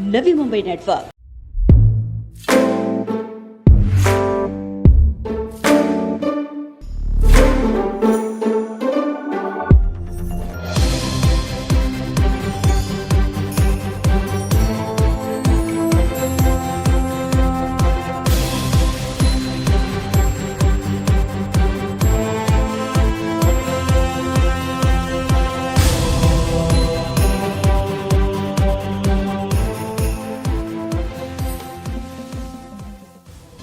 नवी Mumbai network.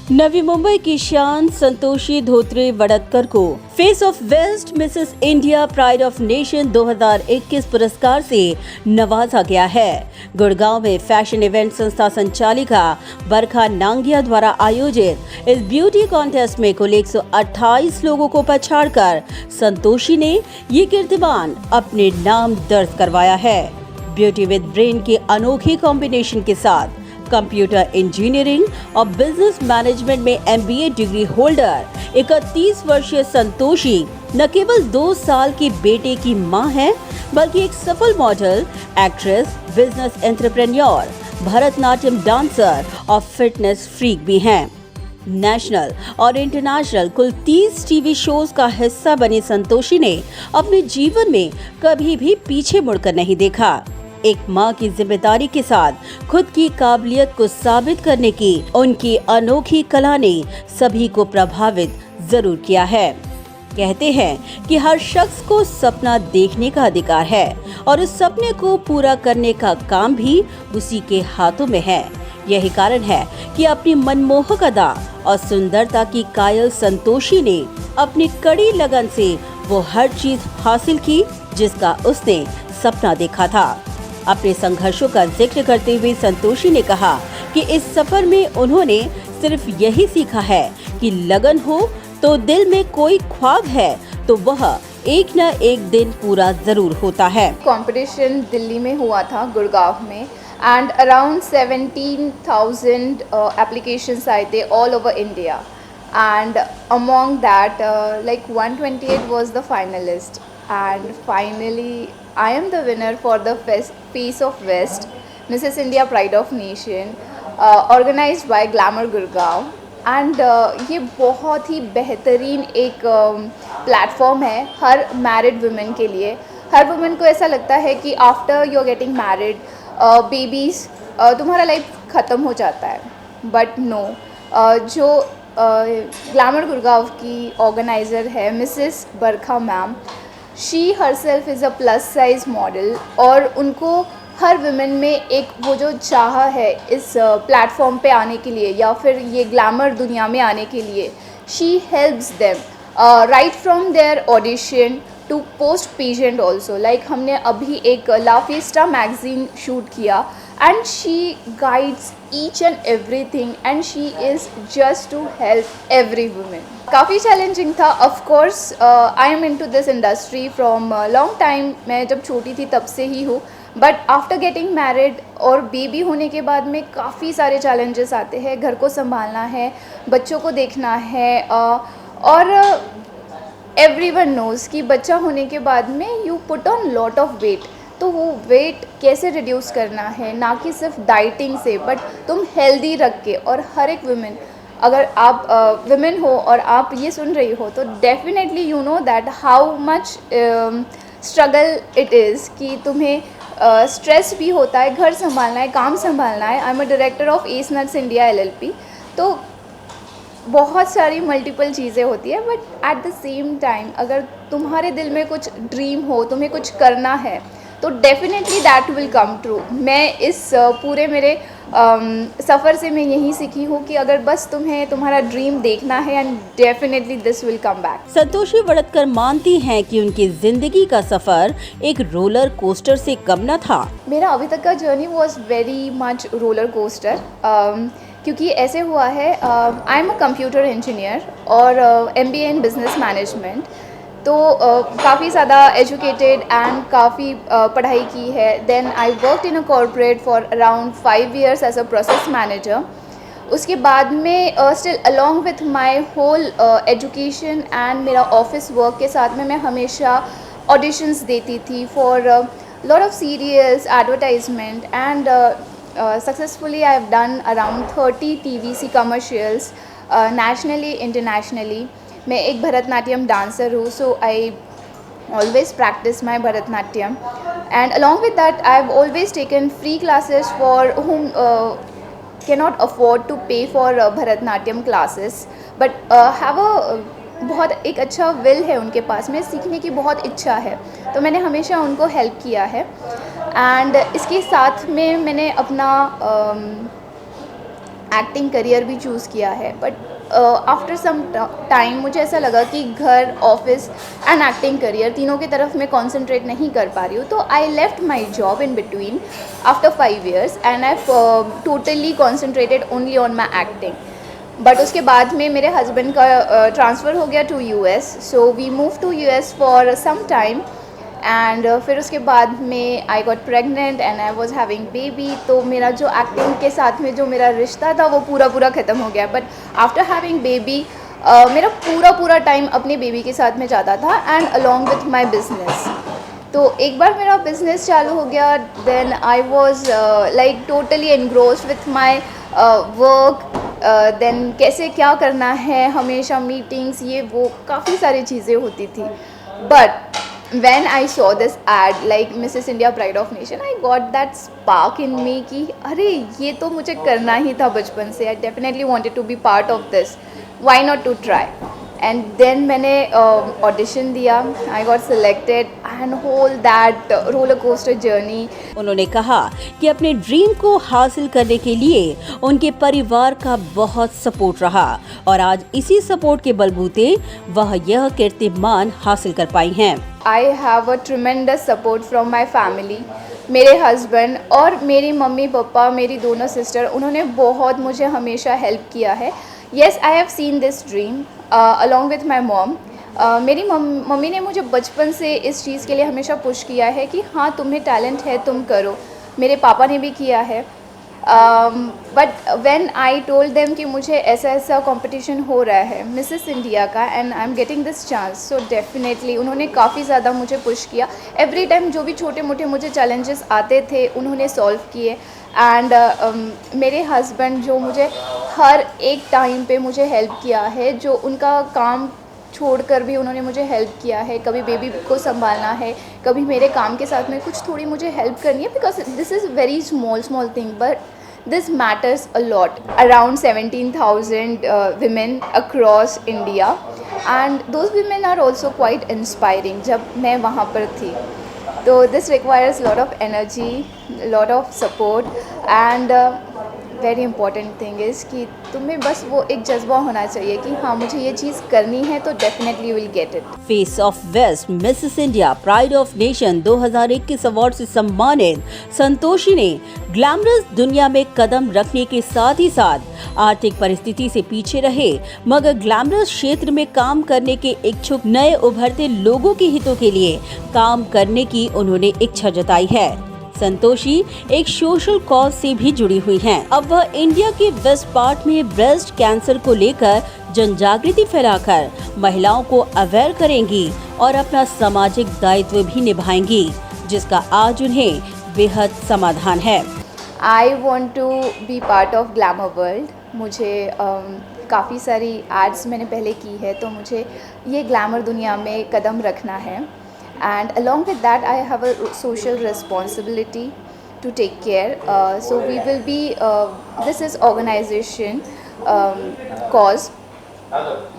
Navi Mumbai की शान संतोषी धोत्रे वड़तकर को face of west Mrs India pride of nation 2021 पुरस्कार से नवाजा गया है। गुड़गांव में फैशन इवेंट संस्था संचालिका बरखा नांगिया द्वारा आयोजित इस ब्यूटी कॉन्टेस्ट में कुल 128 लोगों को पछाड़कर संतोषी ने ये कीर्तिमान अपने नाम दर्ज करवाया है। ब्यूटी विद ब्रेन के अनोखे कॉम्बिनेशन के साथ कंप्यूटर इंजीनियरिंग और बिजनेस मैनेजमेंट में MBA डिग्री होल्डर 31 वर्षीय संतोषी न केवल 2 साल के बेटे की मां है, बल्कि एक सफल model, actress, business entrepreneur, Bharatanatyam dancer और फिटनेस फ्रीक भी हैं। नेशनल और इंटरनेशनल कुल 30 टीवी शोज का हिस्सा बनी संतोषी ने अपने जीवन में कभी भी पीछे मुड़कर नहीं देखा। एक मां की जिम्मेदारी के साथ खुद की काबिलियत को साबित करने की उनकी अनोखी कला ने सभी को प्रभावित जरूर किया है। कहते हैं कि हर शख्स को सपना देखने का अधिकार है और उस सपने को पूरा करने का काम भी उसी के हाथों में है। यही कारण है कि अपनी मनमोहक अदा और सुंदरता की कायल संतोषी ने अपनी कड़ी लगन से वो हर चीज हासिल की जिसका उसने सपना देखा था। अपने संघर्षों का जिक्र करते हुए संतोषी ने कहा कि इस सफर में उन्होंने सिर्फ यही सीखा है कि लगन हो तो दिल में कोई ख्वाब है तो वह एक न एक दिन पूरा जरूर होता है। कंपटीशन दिल्ली में हुआ था, गुड़गांव में, एंड अराउंड 17,000 एप्लीकेशंस आए थे all over India, and among that like 128 was the finalist, and finally I am the winner for the Face of West Mrs. India Pride of Nation organized by Glamour Gurgaon। And ये बहुत ही बेहतरीन एक platform है हर married women के लिए। हर women को ऐसा लगता है कि after you are getting married, babies, तुम्हारा लाइफ ख़त्म हो जाता है, बट नो, जो ग्लैमर गुड़गांव की ऑर्गेनाइज़र है Mrs Barkha ma'am, she herself is a plus size model, और उनको हर वुमेन में एक वो जो चाह है इस प्लेटफॉर्म पे आने के लिए या फिर ये ग्लैमर दुनिया में आने के लिए, she helps them right from their audition to post pageant also. Like हमने अभी एक ला फिएस्टा मैगजीन शूट किया, and she guides each and everything, and she is just to help every woman। काफ़ी चैलेंजिंग था, of course I am into this industry from a long time, मैं जब छोटी थी तब से ही हूँ, बट आफ्टर गेटिंग मैरिड और बेबी होने के बाद में काफ़ी सारे चैलेंजेस आते हैं। घर को संभालना है, बच्चों को देखना है, और एवरीवन नोज़ कि बच्चा होने के बाद में you put on lot of weight, तो वो वेट कैसे रिड्यूस करना है, ना कि सिर्फ डाइटिंग से, बट तुम हेल्दी रख के। और हर एक वुमेन, अगर आप वुमेन हो और आप ये सुन रही हो, तो definitely you know that how much struggle it is कि तुम्हें स्ट्रेस भी होता है, घर संभालना है, काम संभालना है। I am a director of S nuts India LLP, तो बहुत सारी मल्टीपल चीज़ें होती है, but at the same time अगर तुम्हारे दिल में कुछ ड्रीम हो, तुम्हें कुछ करना है, तो definitely that will come true. मैं इस पूरे मेरे सफ़र से मैं यही सीखी हूँ कि अगर बस तुम्हें तुम्हारा ड्रीम देखना है, and definitely this will come back. Santoshi Wadatkar मानती हैं कि उनकी जिंदगी का सफर एक रोलर कोस्टर से कम न था। मेरा अभी तक का journey was very much roller coaster, क्योंकि ऐसे हुआ है, I am a computer engineer और MBA इन बिजनेस मैनेजमेंट, तो काफ़ी ज़्यादा एजुकेटेड एंड काफ़ी पढ़ाई की है। Then I worked in a corporate for around 5 years as a process manager. उसके बाद में still along with my whole education and मेरा ऑफिस वर्क के साथ में मैं हमेशा ऑडिशंस देती थी for lot of serials, advertisement, and successfully I have done around 30 TVC commercials, nationally, internationally. मैं एक भरतनाट्यम डांसर हूँ, so I always practice my Bharatnatyam, and along with that I've always taken free classes for whom cannot afford to pay for Bharatnatyam classes, but have a बहुत एक अच्छा will है उनके पास में, सीखने की बहुत इच्छा है, तो मैंने हमेशा उनको हेल्प किया है। एंड इसके साथ में मैंने अपना एक्टिंग करियर भी चूज़ किया है, बट आफ्टर सम टाइम मुझे ऐसा लगा कि घर, ऑफिस एंड एक्टिंग करियर तीनों की तरफ मैं कॉन्सेंट्रेट नहीं कर पा रही हूँ, तो I left my job in between after 5 years and I totally concentrated only on my acting. But उसके बाद में मेरे हस्बैंड का ट्रांसफ़र हो गया to US, so we move to US for some time, and फिर उसके बाद में I got pregnant and I was having baby, तो मेरा जो एक्टिंग के साथ में जो मेरा रिश्ता था वो पूरा ख़त्म हो गया। बट आफ्टर हैविंग बेबी मेरा पूरा टाइम अपने बेबी के साथ में जाता था and along with my business. तो एक बार मेरा बिजनेस चालू हो गया, then I was like totally engrossed with my work, then कैसे क्या करना है, हमेशा मीटिंग्स, ये वो काफ़ी सारी चीज़ें होती थी। But when I saw this ad like Mrs. India Pride of Nation, I got that spark in me कि अरे ये तो मुझे करना ही था बचपन से, I definitely wanted to be part of this, why not to try। And then मैंने ऑडिशन दिया, I got selected and whole that roller coaster journey. उन्होंने कहा कि अपने ड्रीम को हासिल करने के लिए उनके परिवार का बहुत सपोर्ट रहा और आज इसी सपोर्ट के बलबूते वह यह कीर्तिमान हासिल कर पाई हैं। I have a tremendous support from my family. मेरे हस्बैंड और मेरी मम्मी पापा, मेरी दोनों सिस्टर, उन्होंने बहुत मुझे हमेशा हेल्प किया है। Yes, I have seen this dream along with my mom. मेरी मम्मी ने मुझे बचपन से इस चीज़ के लिए हमेशा पुश किया है कि हाँ तुम्हें टैलेंट है, तुम करो। मेरे पापा ने भी किया है। But when I told them कि मुझे ऐसा ऐसा कंपटीशन हो रहा है मिसेस इंडिया का and I am getting this chance, so definitely उन्होंने काफ़ी ज़्यादा मुझे पुश किया। एवरी टाइम जो भी छोटे मोटे मुझे चैलेंजेस आते थे उन्होंने सॉल्व किए। एंड मेरे हस्बैंड जो मुझे हर एक टाइम पे मुझे हेल्प किया है, जो उनका काम छोड़कर भी उन्होंने मुझे हेल्प किया है। कभी बेबी को संभालना है, कभी मेरे काम के साथ में कुछ थोड़ी मुझे हेल्प करनी है, because this is very small thing but this matters a lot। Around 17,000 women across India and those women are also quite inspiring जब मैं वहाँ पर थी। तो this requires lot of energy, lot of support and very important thing is कि तुम्हें बस वो एक जज्बा होना चाहिए कि हाँ मुझे ये चीज़ करनी है, तो definitely you will get it। Face of west Mrs India pride of nation 2021 अवार्ड से सम्मानित संतोषी ने ग्लैमरस दुनिया में कदम रखने के साथ ही साथ आर्थिक परिस्थिति से पीछे रहे मगर ग्लैमरस क्षेत्र में काम करने के इच्छुक नए उभरते लोगों के हितों के लिए काम करने की उन्होंने इच्छा जताई है। संतोषी एक सोशल कॉज से भी जुड़ी हुई हैं। अब वह इंडिया के वेस्ट पार्ट में ब्रेस्ट कैंसर को लेकर जन जागृति फैलाकर महिलाओं को अवेयर करेंगी और अपना सामाजिक दायित्व भी निभाएंगी, जिसका आज उन्हें बेहद समाधान है। I want to be part of glamour world. मुझे काफ़ी सारी एड्स मैंने पहले की है, तो मुझे ये ग्लैमर दुनिया में कदम रखना है। And along with that I have a social responsibility to take care, so we will be this is organization cause,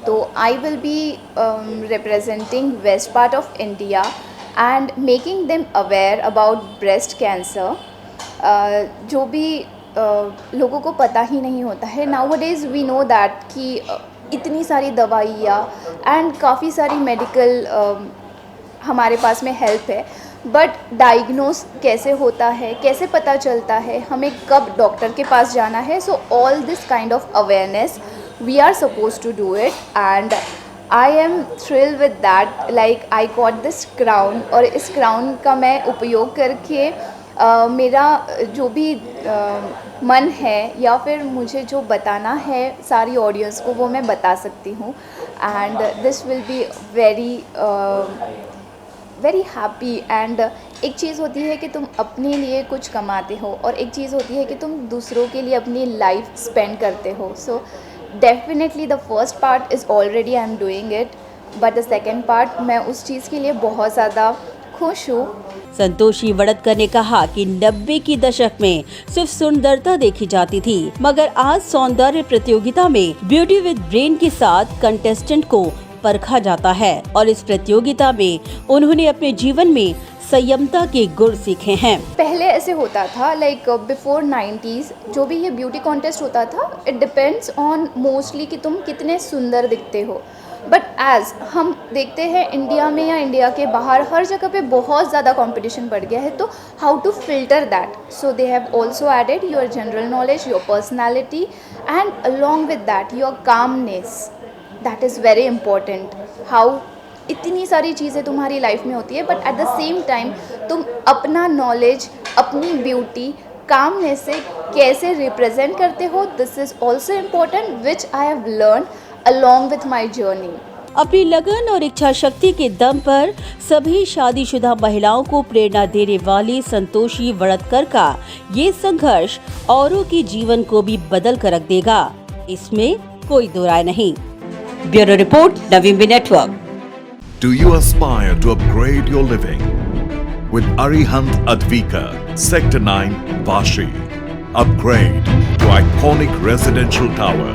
so I will be representing west part of India and making them aware about breast cancer। जो भी लोगों को पता ही नहीं होता है। nowadays we know that कि इतनी सारी दवाइयाँ एंड काफ़ी सारी मेडिकल हमारे पास में हेल्प है, बट डायग्नोस कैसे होता है, कैसे पता चलता है, हमें कब डॉक्टर के पास जाना है। So all this kind of awareness we are suppose to do it and I am thrill with that. Like I got this crown और इस क्राउन का मैं उपयोग करके मेरा जो भी मन है या फिर मुझे जो बताना है सारी ऑडियंस को वो मैं बता सकती हूँ। And this will be very happy and एक चीज़ होती है कि तुम अपने लिए कुछ कमाते हो और एक चीज़ होती है कि तुम दूसरों के लिए अपनी लाइफ स्पेंड करते हो. So definitely the first part is already I am doing it, but the second part मैं उस चीज़ के लिए बहुत ज़्यादा खुश हूँ. संतोषी वड़तकर ने कहा कि 90 की दशक में सिर्फ सुंदरता देखी जाती थी, मगर आज सौंदर्य प्रतियोगिता में ब्यूटी विद ब्रेन के साथ कंटेस्टेंट को परखा जाता है और इस प्रतियोगिता में उन्होंने अपने जीवन में संयमता के गुण सीखे हैं. पहले ऐसे होता था लाइक बिफोर 90s जो भी ये ब्यूटी कॉन्टेस्ट होता था, इट डिपेंड्स ऑन मोस्टली कि तुम कितने सुंदर दिखते हो. बट एज हम देखते हैं इंडिया में या इंडिया के बाहर हर जगह पे बहुत ज़्यादा कंपटीशन बढ़ गया है. तो how to filter that? So they have also added your general knowledge, your personality and along with that your calmness. That is very important. How इतनी सारी चीज़ें तुम्हारी लाइफ में होती है but at the same time तुम अपना knowledge, अपनी ब्यूटी कामनेस से कैसे रिप्रेजेंट करते हो, this is also important which I have learn along with my journey. अपनी लगन और इच्छा शक्ति के दम पर सभी शादीशुदा महिलाओं को प्रेरणा देने वाली संतोषी वड़तकर का ये संघर्ष औरों के जीवन को भी बदल कर रख देगा, इसमें कोई दो राय नहीं. Bureau report, Naveen network. Do you aspire to upgrade your living? With Arihant Advika, Sector 9, Vashi. Upgrade to iconic residential tower